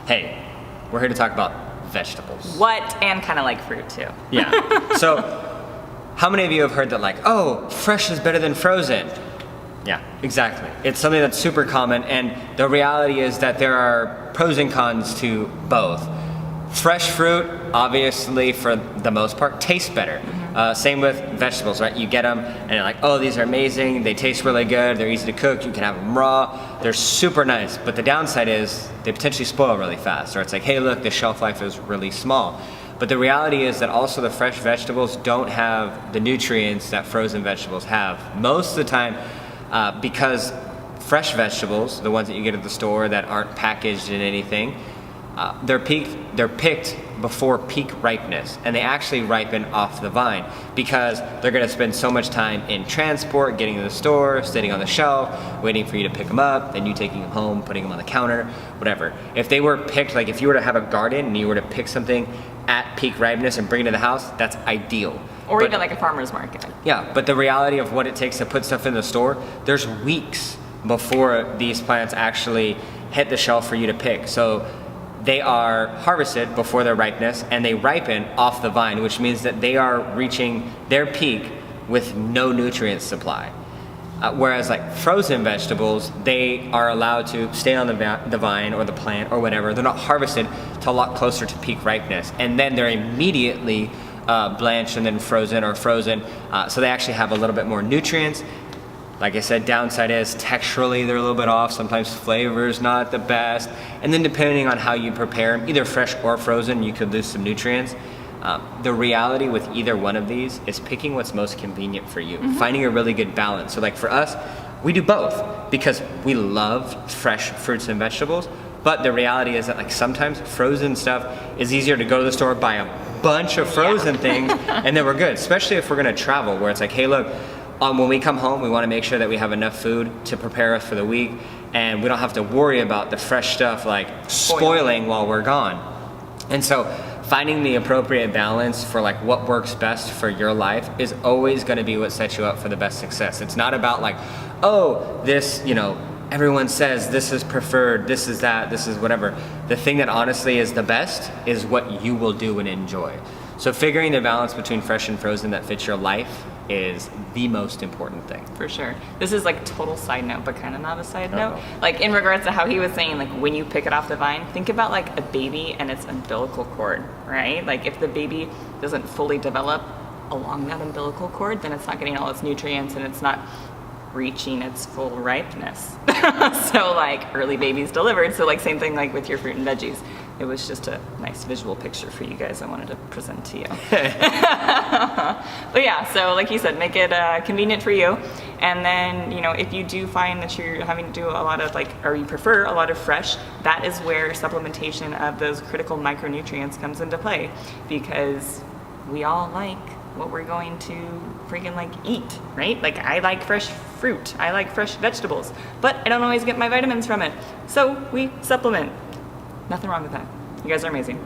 Hey, we're here to talk about vegetables. What? And kind of like fruit too. Yeah. So, how many of you have heard that like, oh, fresh is better than frozen? Yeah, exactly. It's something that's super common, and the reality is that there are pros and cons to both. Fresh fruit, obviously, for the most part, tastes better. Same with vegetables, right? You get them, and you're like, oh, these are amazing. They taste really good. They're easy to cook. You can have them raw. They're super nice. But the downside is they potentially spoil really fast. Or it's like, hey, look, the shelf life is really small. But the reality is that also the fresh vegetables don't have the nutrients that frozen vegetables have. Most of the time, because fresh vegetables, the ones that you get at the store that aren't packaged in anything, they're picked before peak ripeness, and they actually ripen off the vine because they're going to spend so much time in transport, getting to the store, sitting on the shelf, waiting for you to pick them up, then you taking them home, putting them on the counter, whatever. If they were picked, like if you were to have a garden and you were to pick something at peak ripeness and bring it to the house, that's ideal. Or even like a farmer's market. Yeah, but the reality of what it takes to put stuff in the store, there's weeks before these plants actually hit the shelf for you to pick. So they are harvested before their ripeness, and they ripen off the vine, which means that they are reaching their peak with no nutrient supply. Whereas like frozen vegetables, they are allowed to stay on the vine or the plant or whatever. They're not harvested till a lot closer to peak ripeness, and then they're immediately blanched and then frozen or frozen. So they actually have a little bit more nutrients. Like I said, downside is texturally they're a little bit off. Sometimes flavor's not the best. And then depending on how you prepare them, either fresh or frozen, you could lose some nutrients. The reality with either one of these is picking what's most convenient for you, finding a really good balance. So like for us, we do both because we love fresh fruits and vegetables. But the reality is that like sometimes frozen stuff is easier to go to the store, buy a bunch of frozen things, and then we're good. Especially if we're gonna travel, where it's like, hey, look, when we come home, we want to make sure that we have enough food to prepare us for the week, and we don't have to worry about the fresh stuff like spoiling while we're gone. And so finding the appropriate balance for like what works best for your life is always going to be what sets you up for the best success. It's not about like, oh, this, everyone says this is preferred, this is that, this is whatever. The thing that honestly is the best is what you will do and enjoy. So figuring the balance between fresh and frozen that fits your life is the most important thing. For sure. This is like total side note, but kind of not a side note. Like in regards to how he was saying, like when you pick it off the vine, think about like a baby and its umbilical cord, right? Like if the baby doesn't fully develop along that umbilical cord, then it's not getting all its nutrients and it's not reaching its full ripeness. So like early babies delivered. So like same thing like with your fruit and veggies. It was just a nice visual picture for you guys I wanted to present to you. But yeah, so like you said, make it convenient for you. And then, if you do find that you're having to do a lot of or you prefer a lot of fresh, that is where supplementation of those critical micronutrients comes into play, because we all like what we're going to freaking eat, right? Like I like fresh fruit, I like fresh vegetables, but I don't always get my vitamins from it. So we supplement. Nothing wrong with that. You guys are amazing.